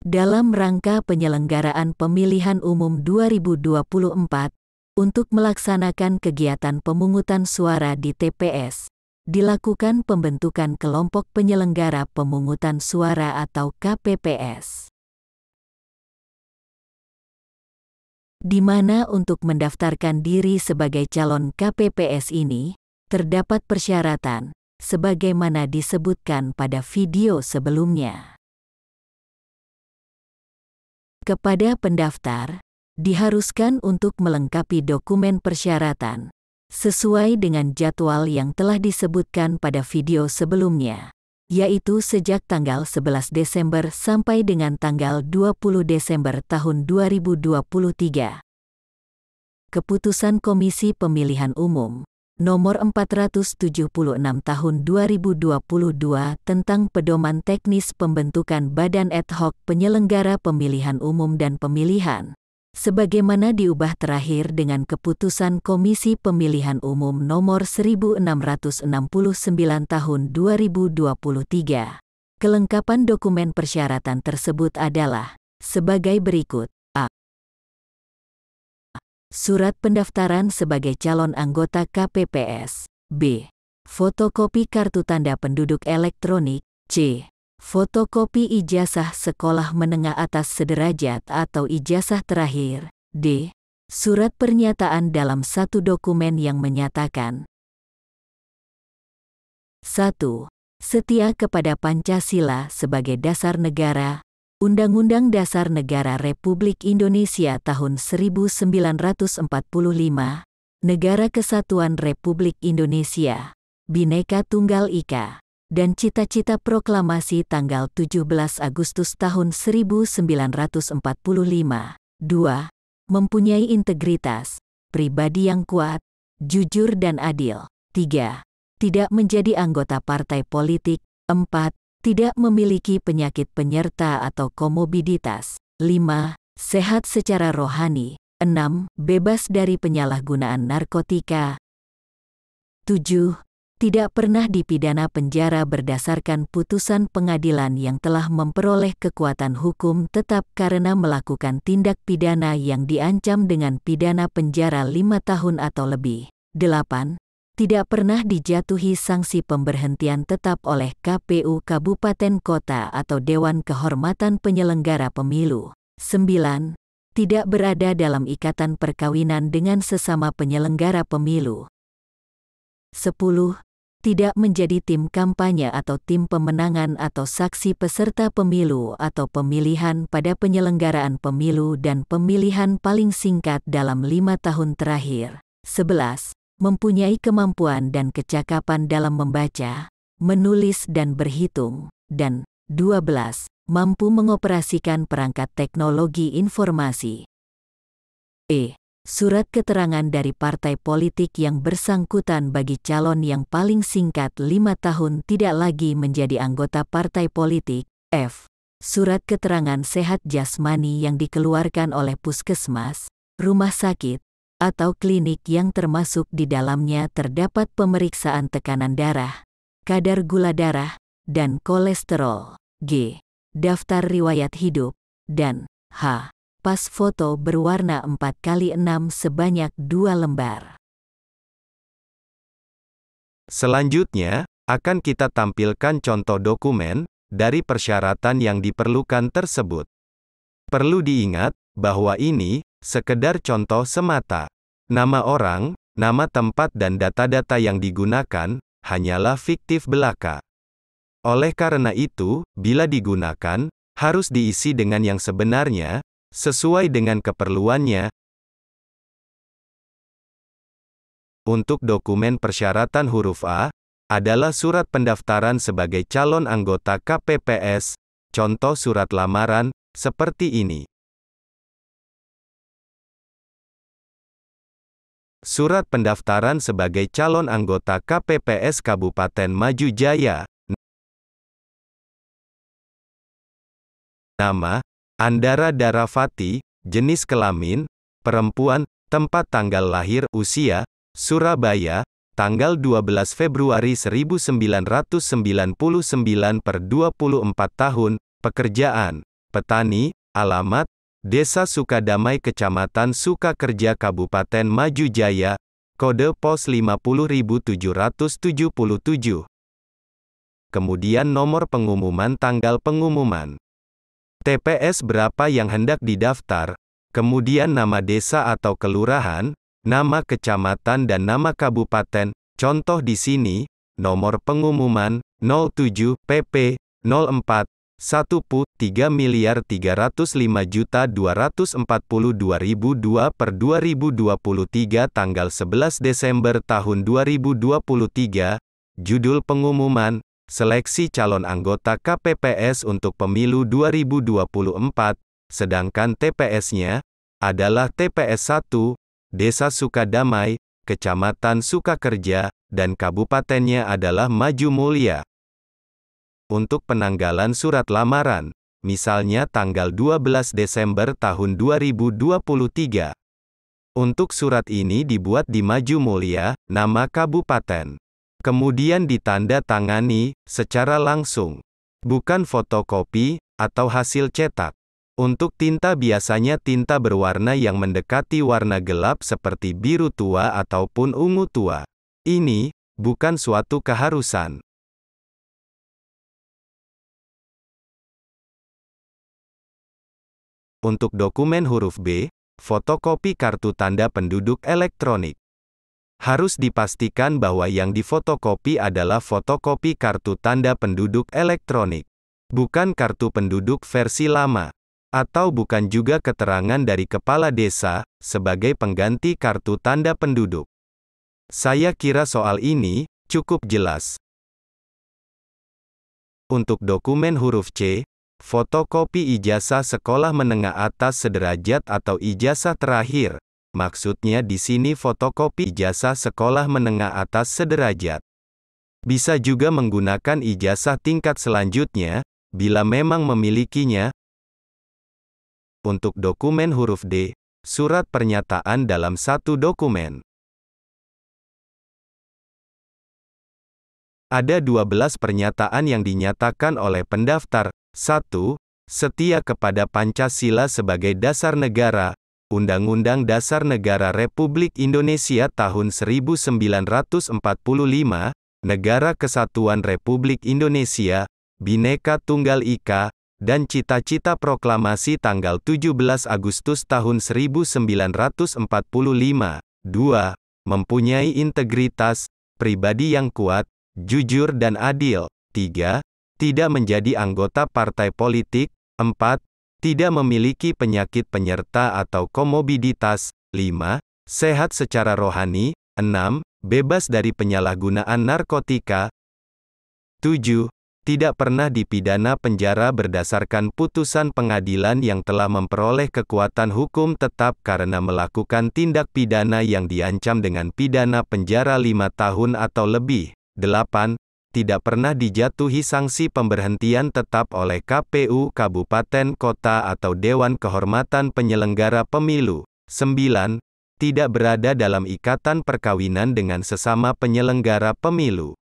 dalam rangka penyelenggaraan pemilihan umum 2024 untuk melaksanakan kegiatan pemungutan suara di TPS, dilakukan pembentukan kelompok penyelenggara pemungutan suara atau KPPS. Di mana untuk mendaftarkan diri sebagai calon KPPS ini, terdapat persyaratan, sebagaimana disebutkan pada video sebelumnya. Kepada pendaftar, diharuskan untuk melengkapi dokumen persyaratan, sesuai dengan jadwal yang telah disebutkan pada video sebelumnya, yaitu sejak tanggal 11 Desember sampai dengan tanggal 20 Desember tahun 2023. Keputusan Komisi Pemilihan Umum Nomor 476 Tahun 2022 tentang Pedoman Teknis Pembentukan Badan Ad Hoc Penyelenggara Pemilihan Umum dan Pemilihan, sebagaimana diubah terakhir dengan Keputusan Komisi Pemilihan Umum Nomor 1669 Tahun 2023. Kelengkapan dokumen persyaratan tersebut adalah sebagai berikut. A. Surat pendaftaran sebagai calon anggota KPPS. B. Fotokopi kartu tanda penduduk elektronik. C. Fotokopi ijazah sekolah menengah atas sederajat atau ijazah terakhir. D. Surat pernyataan dalam satu dokumen yang menyatakan 1. Setia kepada Pancasila sebagai dasar negara. Undang-Undang Dasar Negara Republik Indonesia tahun 1945, Negara Kesatuan Republik Indonesia, Bhinneka Tunggal Ika, dan cita-cita proklamasi tanggal 17 Agustus tahun 1945. 2. Mempunyai integritas, pribadi yang kuat, jujur dan adil. 3. Tidak menjadi anggota partai politik. 4. Tidak memiliki penyakit penyerta atau komorbiditas. 5. Sehat secara rohani. 6. Bebas dari penyalahgunaan narkotika. 7. Tidak pernah dipidana penjara berdasarkan putusan pengadilan yang telah memperoleh kekuatan hukum tetap karena melakukan tindak pidana yang diancam dengan pidana penjara 5 tahun atau lebih. 8. Tidak pernah dijatuhi sanksi pemberhentian tetap oleh KPU Kabupaten Kota atau Dewan Kehormatan Penyelenggara Pemilu. 9. Tidak berada dalam ikatan perkawinan dengan sesama penyelenggara pemilu. 10. Tidak menjadi tim kampanye atau tim pemenangan atau saksi peserta pemilu atau pemilihan pada penyelenggaraan pemilu dan pemilihan paling singkat dalam 5 tahun terakhir. 11. Mempunyai kemampuan dan kecakapan dalam membaca, menulis dan berhitung. Dan 12. Mampu mengoperasikan perangkat teknologi informasi. E. Surat keterangan dari partai politik yang bersangkutan bagi calon yang paling singkat 5 tahun tidak lagi menjadi anggota partai politik. F. Surat keterangan sehat jasmani yang dikeluarkan oleh puskesmas, rumah sakit, atau klinik yang termasuk di dalamnya terdapat pemeriksaan tekanan darah, kadar gula darah, dan kolesterol. G. Daftar riwayat hidup. Dan H. Pas foto berwarna 4x6 sebanyak 2 lembar. Selanjutnya, akan kita tampilkan contoh dokumen dari persyaratan yang diperlukan tersebut. Perlu diingat bahwa ini sekedar contoh semata. Nama orang, nama tempat dan data-data yang digunakan hanyalah fiktif belaka. Oleh karena itu, bila digunakan, harus diisi dengan yang sebenarnya, sesuai dengan keperluannya. Untuk dokumen persyaratan huruf A, adalah surat pendaftaran sebagai calon anggota KPPS, contoh surat lamaran, seperti ini. Surat pendaftaran sebagai calon anggota KPPS Kabupaten Maju Jaya. Nama, Andara Daravati, jenis kelamin, perempuan, tempat tanggal lahir, usia, Surabaya, tanggal 12 Februari 1999 per 24 tahun, pekerjaan, petani, alamat, Desa Sukadamai Kecamatan Sukakerja Kabupaten Maju Jaya, kode pos 50777. Kemudian nomor pengumuman tanggal pengumuman. TPS berapa yang hendak didaftar, kemudian nama desa atau kelurahan, nama kecamatan dan nama kabupaten, contoh di sini, nomor pengumuman, 07 PP, 04, 1 PU, 3.305.242.002 per 2023 tanggal 11 Desember tahun 2023, judul pengumuman, seleksi calon anggota KPPS untuk pemilu 2024, sedangkan TPS-nya, adalah TPS 1, Desa Sukadamai, Kecamatan Sukakerja, dan kabupatennya adalah Maju Mulia. Untuk penanggalan surat lamaran, misalnya tanggal 12 Desember tahun 2023. Untuk surat ini dibuat di Maju Mulia, nama kabupaten. Kemudian ditanda tangani, secara langsung. Bukan fotokopi, atau hasil cetak. Untuk tinta biasanya tinta berwarna yang mendekati warna gelap seperti biru tua ataupun ungu tua. Ini, bukan suatu keharusan. Untuk dokumen huruf B, fotokopi kartu tanda penduduk elektronik. Harus dipastikan bahwa yang difotokopi adalah fotokopi kartu tanda penduduk elektronik. Bukan kartu penduduk versi lama. Atau bukan juga keterangan dari kepala desa, sebagai pengganti kartu tanda penduduk. Saya kira soal ini, cukup jelas. Untuk dokumen huruf C, fotokopi ijazah sekolah menengah atas sederajat atau ijazah terakhir. Maksudnya di sini fotokopi ijazah sekolah menengah atas sederajat. Bisa juga menggunakan ijazah tingkat selanjutnya, bila memang memilikinya. Untuk dokumen huruf D, surat pernyataan dalam satu dokumen. Ada 12 pernyataan yang dinyatakan oleh pendaftar. 1. Setia kepada Pancasila sebagai dasar negara, Undang-Undang Dasar Negara Republik Indonesia tahun 1945, Negara Kesatuan Republik Indonesia, Bhinneka Tunggal Ika, dan cita-cita proklamasi tanggal 17 Agustus tahun 1945. 2. Mempunyai integritas, pribadi yang kuat, jujur dan adil. 3. Tidak menjadi anggota partai politik. 4. Tidak memiliki penyakit penyerta atau komobiditas. 5. Sehat secara rohani. 6. Bebas dari penyalahgunaan narkotika. 7. Tidak pernah dipidana penjara berdasarkan putusan pengadilan yang telah memperoleh kekuatan hukum tetap karena melakukan tindak pidana yang diancam dengan pidana penjara 5 tahun atau lebih. 8. Tidak pernah dijatuhi sanksi pemberhentian tetap oleh KPU, Kabupaten, Kota atau Dewan Kehormatan Penyelenggara Pemilu. 9. Tidak berada dalam ikatan perkawinan dengan sesama penyelenggara pemilu.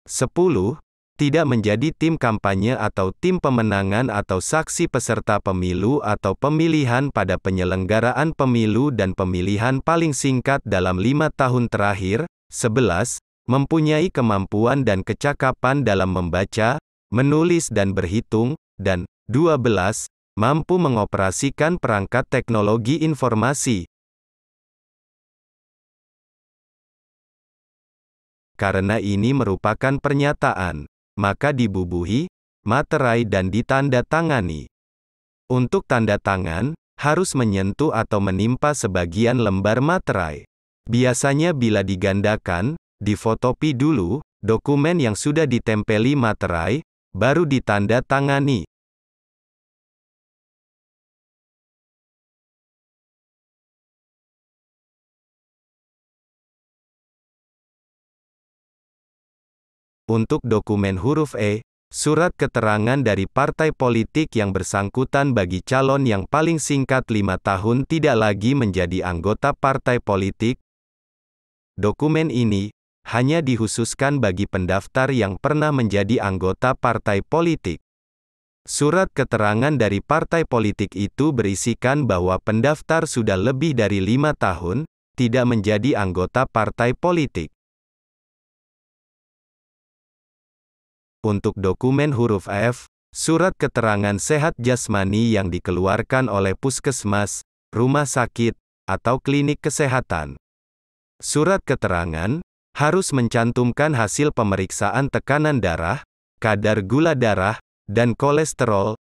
10. Tidak menjadi tim kampanye atau tim pemenangan atau saksi peserta pemilu atau pemilihan pada penyelenggaraan pemilu dan pemilihan paling singkat dalam 5 tahun terakhir. 11. Mempunyai kemampuan dan kecakapan dalam membaca, menulis dan berhitung, dan 12. Mampu mengoperasikan perangkat teknologi informasi. Karena ini merupakan pernyataan, maka dibubuhi, materai dan ditanda tangani. Untuk tanda tangan, harus menyentuh atau menimpa sebagian lembar materai. Biasanya bila digandakan, difotopi dulu, dokumen yang sudah ditempeli materai, baru ditanda tangani. Untuk dokumen huruf E, surat keterangan dari partai politik yang bersangkutan bagi calon yang paling singkat 5 tahun tidak lagi menjadi anggota partai politik. Dokumen ini hanya dikhususkan bagi pendaftar yang pernah menjadi anggota partai politik. Surat keterangan dari partai politik itu berisikan bahwa pendaftar sudah lebih dari 5 tahun, tidak menjadi anggota partai politik. Untuk dokumen huruf F, surat keterangan sehat jasmani yang dikeluarkan oleh puskesmas, rumah sakit, atau klinik kesehatan. Surat keterangan harus mencantumkan hasil pemeriksaan tekanan darah, kadar gula darah, dan kolesterol.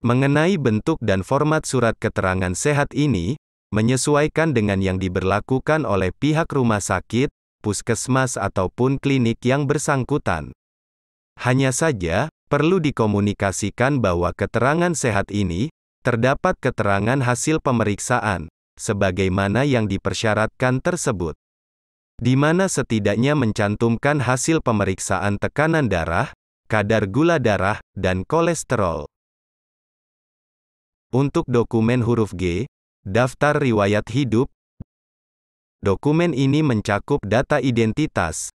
Mengenai bentuk dan format surat keterangan sehat ini, menyesuaikan dengan yang diberlakukan oleh pihak rumah sakit, puskesmas ataupun klinik yang bersangkutan. Hanya saja, perlu dikomunikasikan bahwa keterangan sehat ini, terdapat keterangan hasil pemeriksaan, sebagaimana yang dipersyaratkan tersebut. Di mana setidaknya mencantumkan hasil pemeriksaan tekanan darah, kadar gula darah, dan kolesterol. Untuk dokumen huruf G, daftar riwayat hidup. Dokumen ini mencakup data identitas,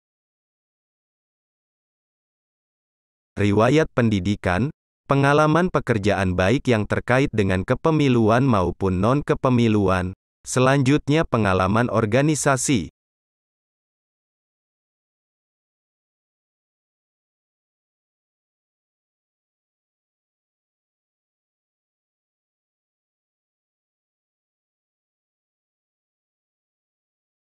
riwayat pendidikan, pengalaman pekerjaan baik yang terkait dengan kepemiluan maupun non-kepemiluan, selanjutnya pengalaman organisasi.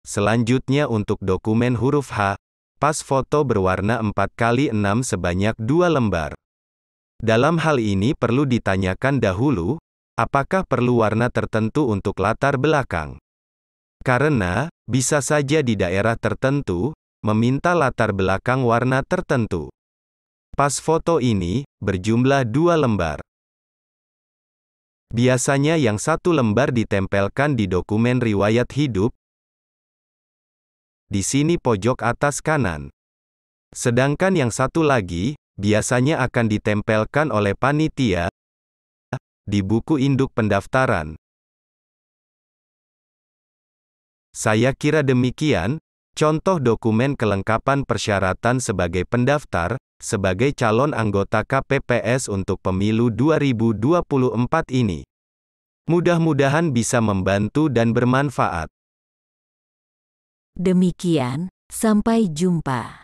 Selanjutnya untuk dokumen huruf H, pas foto berwarna 4x6 sebanyak 2 lembar. Dalam hal ini perlu ditanyakan dahulu, apakah perlu warna tertentu untuk latar belakang. Karena, bisa saja di daerah tertentu, meminta latar belakang warna tertentu. Pas foto ini, berjumlah 2 lembar. Biasanya yang satu lembar ditempelkan di dokumen riwayat hidup, di sini pojok atas kanan. Sedangkan yang satu lagi, biasanya akan ditempelkan oleh panitia, di buku induk pendaftaran. Saya kira demikian, contoh dokumen kelengkapan persyaratan sebagai pendaftar, sebagai calon anggota KPPS untuk pemilu 2024 ini. Mudah-mudahan bisa membantu dan bermanfaat. Demikian, sampai jumpa.